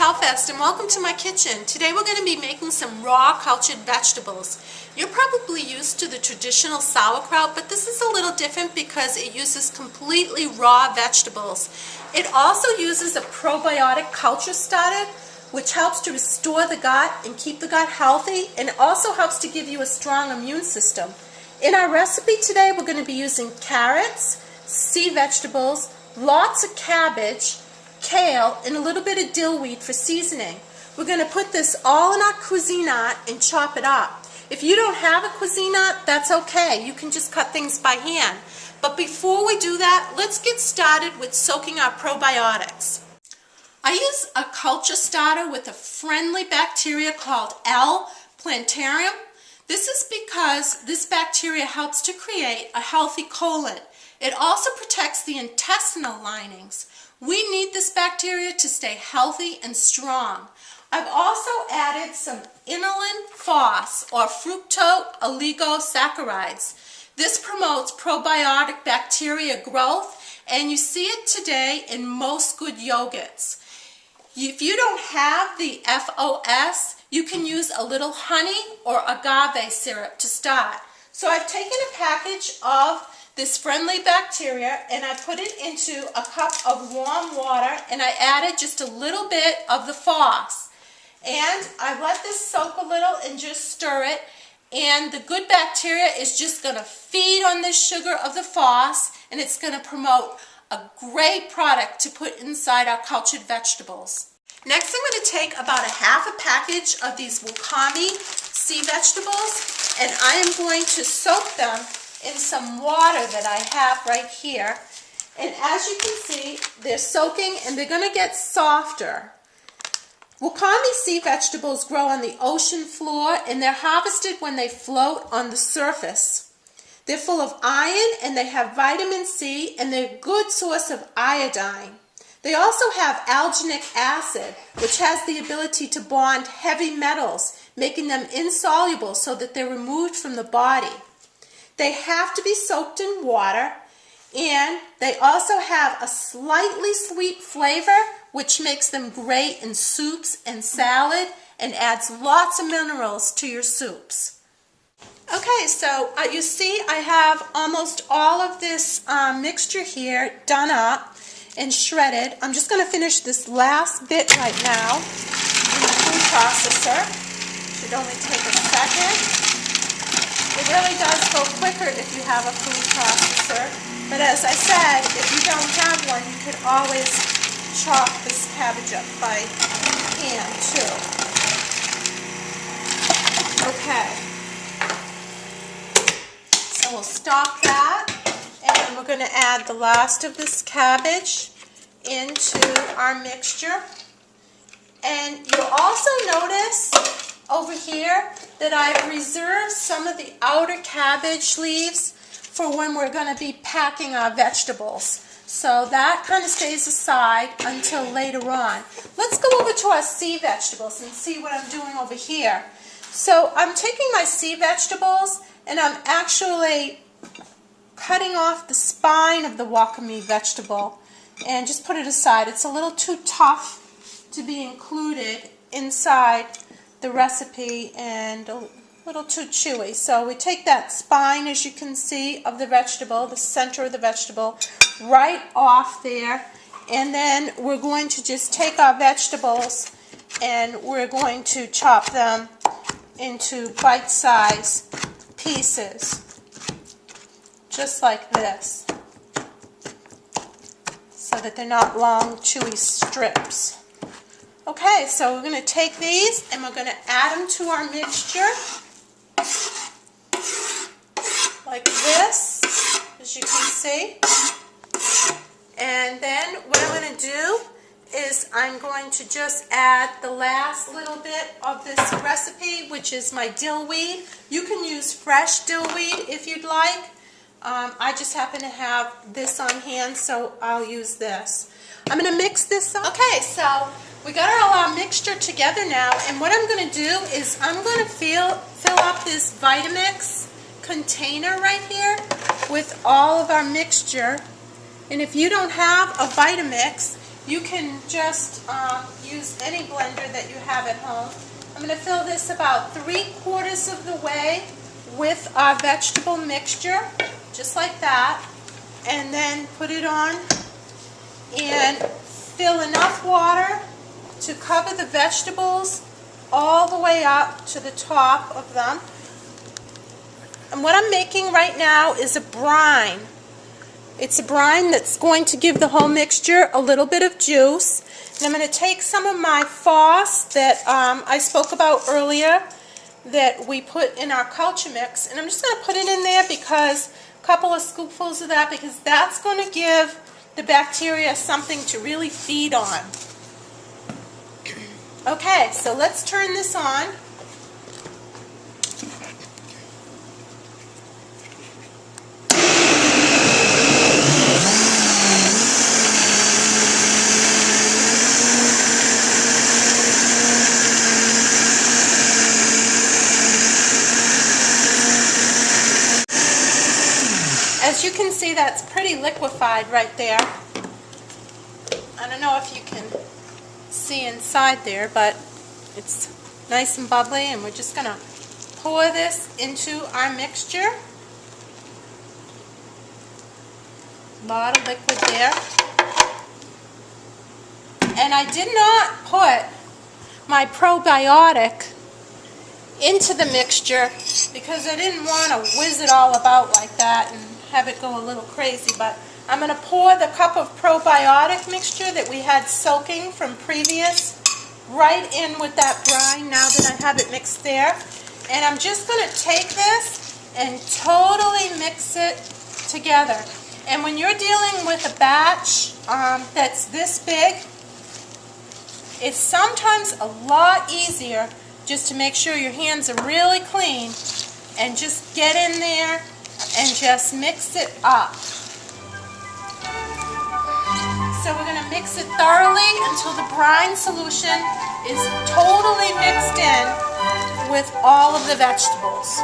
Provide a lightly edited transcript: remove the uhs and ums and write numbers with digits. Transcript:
Howfast and welcome to my kitchen. Today we're going to be making some raw cultured vegetables. You're probably used to the traditional sauerkraut, but this is a little different because it uses completely raw vegetables. It also uses a probiotic culture starter, which helps to restore the gut and keep the gut healthy, and it also helps to give you a strong immune system. In our recipe today, we're going to be using carrots, sea vegetables, lots of cabbage, kale, and a little bit of dill weed for seasoning. We're going to put this all in our Cuisinart and chop it up. If you don't have a Cuisinart, that's okay. You can just cut things by hand. But before we do that, let's get started with soaking our probiotics. I use a culture starter with a friendly bacteria called L. plantarum. This is because this bacteria helps to create a healthy colon. It also protects the intestinal linings. We need this bacteria to stay healthy and strong. I've also added some inulin phos or fructooligosaccharides. This promotes probiotic bacteria growth, and you see it today in most good yogurts. If you don't have the FOS, you can use a little honey or agave syrup to start. So I've taken a package of this friendly bacteria and I put it into a cup of warm water, and I added just a little bit of the phos. And I let this soak a little and just stir it, and the good bacteria is just going to feed on this sugar of the phos, and it's going to promote a great product to put inside our cultured vegetables. Next, I'm going to take about a half a package of these wakame sea vegetables, and I am going to soak them in some water that I have right here. And as you can see, they're soaking and they're going to get softer. Wakame sea vegetables grow on the ocean floor, and they're harvested when they float on the surface. They're full of iron and they have vitamin C, and they're a good source of iodine. They also have alginic acid, which has the ability to bond heavy metals, making them insoluble so that they're removed from the body. They have to be soaked in water, and they also have a slightly sweet flavor, which makes them great in soups and salad and adds lots of minerals to your soups. Okay, so you see I have almost all of this mixture here done up and shredded. I'm just going to finish this last bit right now in the food processor. Should only take a second. It really does go quicker if you have a food processor, but as I said, if you don't have one, you could always chop this cabbage up by hand too. Okay, so we'll stop that, and we're going to add the last of this cabbage into our mixture. And you'll also notice over here that I've reserved some of the outer cabbage leaves for when we're going to be packing our vegetables. So that kind of stays aside until later on. Let's go over to our sea vegetables and see what I'm doing over here. So I'm taking my sea vegetables and I'm actually cutting off the spine of the wakame vegetable and just put it aside. It's a little too tough to be included inside the recipe and a little too chewy. So we take that spine, as you can see, of the vegetable, the center of the vegetable, right off there, and then we're going to just take our vegetables and we're going to chop them into bite-sized pieces, just like this, so that they're not long, chewy strips. Okay, so we're going to take these and we're going to add them to our mixture like this, as you can see. And then what I'm going to do is I'm going to just add the last little bit of this recipe, which is my dill weed. You can use fresh dill weed if you'd like. I just happen to have this on hand, so I'll use this. I'm going to mix this up. Okay, so we got all our mixture together now, and what I'm going to do is I'm going to fill up this Vitamix container right here with all of our mixture. And if you don't have a Vitamix, you can just use any blender that you have at home. I'm going to fill this about 3/4 of the way with our vegetable mixture, just like that, and then put it on and fill enough water to cover the vegetables all the way up to the top of them. And what I'm making right now is a brine. It's a brine that's going to give the whole mixture a little bit of juice. And I'm going to take some of my FOSS that I spoke about earlier that we put in our culture mix, and I'm just going to put it in there because a couple of scoopfuls of that, because that's going to give the bacteria something to really feed on. Okay, so let's turn this on. As you can see, that's pretty liquefied right there. I don't know if you can see inside there, but it's nice and bubbly, and we're just going to pour this into our mixture. A lot of liquid there. And I did not put my probiotic into the mixture because I didn't want to whiz it all about like that and have it go a little crazy, but I'm going to pour the cup of probiotic mixture that we had soaking from previous right in with that brine now that I have it mixed there. And I'm just going to take this and totally mix it together. And when you're dealing with a batch that's this big, it's sometimes a lot easier just to make sure your hands are really clean and just get in there and just mix it up. So we're going to mix it thoroughly until the brine solution is totally mixed in with all of the vegetables.